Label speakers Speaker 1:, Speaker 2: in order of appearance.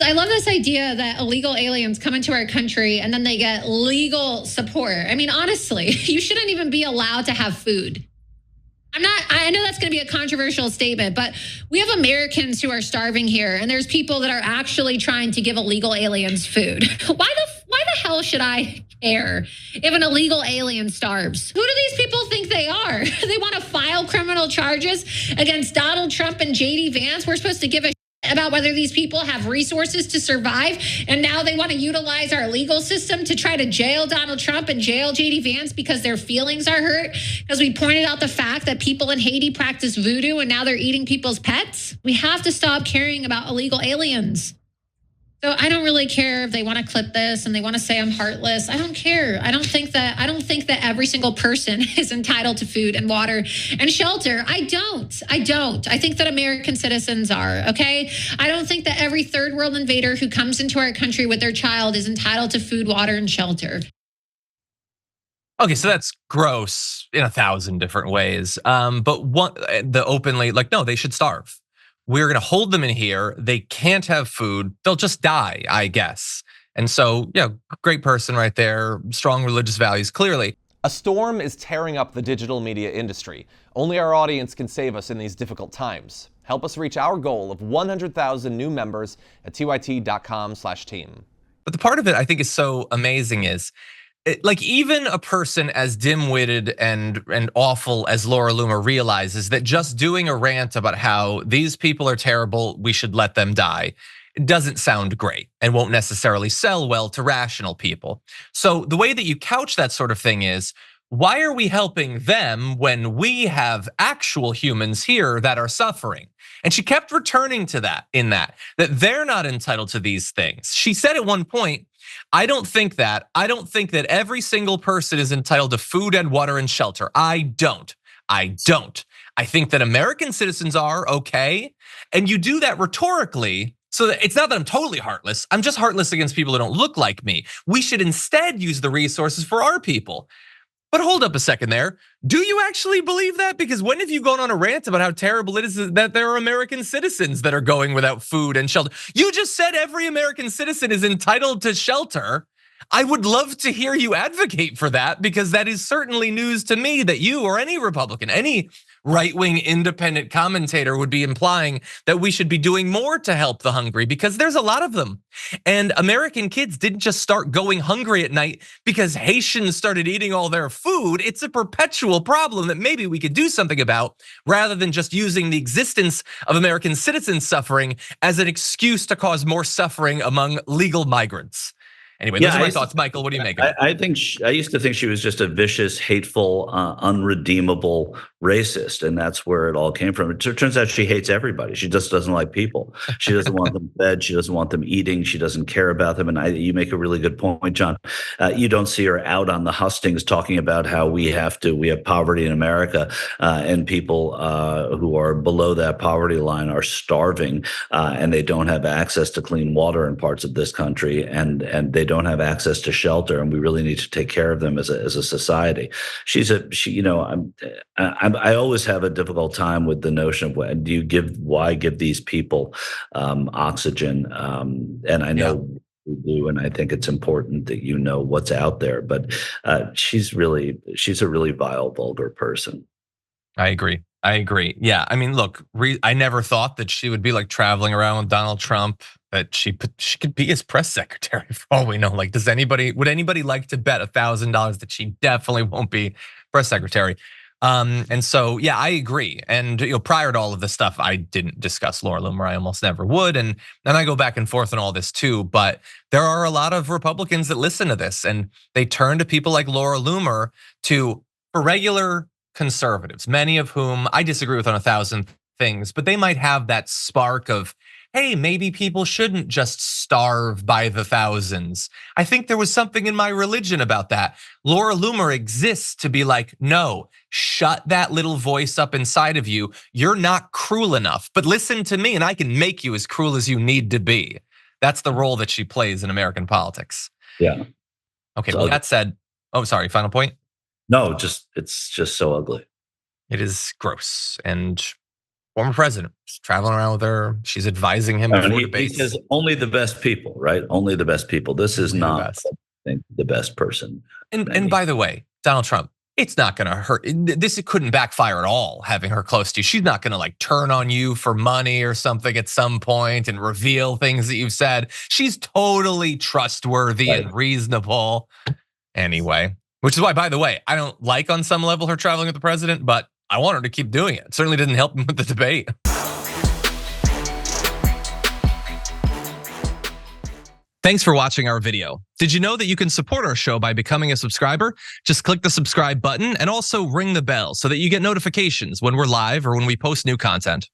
Speaker 1: I love this idea that illegal aliens come into our country and then they get legal support. I mean, honestly, you shouldn't even be allowed to have food. I know that's going to be a controversial statement, but we have Americans who are starving here, and there's people that are actually trying to give illegal aliens food. Why the hell should I care if an illegal alien starves? Who do these people think they are? They want to file criminal charges against Donald Trump and JD Vance. We're supposed to give a about whether these people have resources to survive, and now they want to utilize our legal system to try to jail Donald Trump and jail JD Vance because their feelings are hurt, because we pointed out the fact that people in Haiti practice voodoo and now they're eating people's pets. We have to stop caring about illegal aliens. So I don't really care if they want to clip this and they want to say I'm heartless. I don't care. I don't think that every single person is entitled to food and water and shelter. I don't. I think that American citizens are, okay? I don't think that every third world invader who comes into our country with their child is entitled to food, water, and shelter.
Speaker 2: Okay, so that's gross in 1,000 different ways. But the openly, like, no, they should starve. We're going to hold them in here. They can't have food. They'll just die, I guess. And so, yeah, great person right there. Strong religious values, clearly.
Speaker 3: A storm is tearing up the digital media industry. Only our audience can save us in these difficult times. Help us reach our goal of 100,000 new members at tyt.com/team.
Speaker 2: But the part of it I think is so amazing is, like, even a person as dim-witted and awful as Laura Loomer realizes that just doing a rant about how these people are terrible, we should let them die, it doesn't sound great and won't necessarily sell well to rational people. So the way that you couch that sort of thing is, why are we helping them when we have actual humans here that are suffering? And she kept returning to that they're not entitled to these things. She said at one point, I don't think that every single person is entitled to food and water and shelter. I don't. I think that American citizens are, okay? And you do that rhetorically. So that it's not that I'm totally heartless. I'm just heartless against people who don't look like me. We should instead use the resources for our people. But hold up a second there. Do you actually believe that? Because when have you gone on a rant about how terrible it is that there are American citizens that are going without food and shelter? You just said every American citizen is entitled to shelter. I would love to hear you advocate for that, because that is certainly news to me that you or any Republican, any right-wing independent commentator would be implying that we should be doing more to help the hungry, because there's a lot of them. And American kids didn't just start going hungry at night because Haitians started eating all their food. It's a perpetual problem that maybe we could do something about, rather than just using the existence of American citizens suffering as an excuse to cause more suffering among legal migrants. Anyway, those are my thoughts. Michael, what do you make of it?
Speaker 4: I used to think she was just a vicious, hateful, unredeemable racist, and that's where it all came from. It turns out she hates everybody. She just doesn't like people. She doesn't want them fed. She doesn't want them eating. She doesn't care about them. And you make a really good point, John. You don't see her out on the hustings talking about how we have poverty in America, and people who are below that poverty line are starving, and they don't have access to clean water in parts of this country, and they don't have access to shelter, and we really need to take care of them as a society. I always have a difficult time with the notion of why give these people oxygen, and I know we do, and I think it's important that you know what's out there. But she's a really vile, vulgar person.
Speaker 2: I agree. Yeah, I mean, look, I never thought that she would be like traveling around with Donald Trump, that she could be his press secretary for all we know. Like, would anybody like to bet $1,000 that she definitely won't be press secretary? And so, yeah, I agree. And prior to all of this stuff, I didn't discuss Laura Loomer. I almost never would. And I go back and forth on all this too. But there are a lot of Republicans that listen to this, and they turn to people like Laura Loomer for regular conservatives, many of whom I disagree with on 1,000 things, but they might have that spark of, hey, maybe people shouldn't just starve by the thousands. I think there was something in my religion about that. Laura Loomer exists to be like, no, shut that little voice up inside of you. You're not cruel enough, but listen to me and I can make you as cruel as you need to be. That's the role that she plays in American politics.
Speaker 4: Yeah.
Speaker 2: Okay, well, that said, oh, sorry, final point?
Speaker 4: No, it's just so ugly.
Speaker 2: It is gross. And former president. She's traveling around with her. She's advising him before
Speaker 4: He
Speaker 2: debates.
Speaker 4: says only the best people, right? Only the best people. This is not the best person.
Speaker 2: And by the way, Donald Trump, it's not going to hurt. It couldn't backfire at all having her close to you. She's not going to like turn on you for money or something at some point and reveal things that you've said. She's totally trustworthy and reasonable anyway, which is why, by the way, I don't like on some level her traveling with the president, but I want her to keep doing it. It certainly didn't help him with the debate. Thanks for watching our video. Did you know that you can support our show by becoming a subscriber? Just click the subscribe button and also ring the bell so that you get notifications when we're live or when we post new content.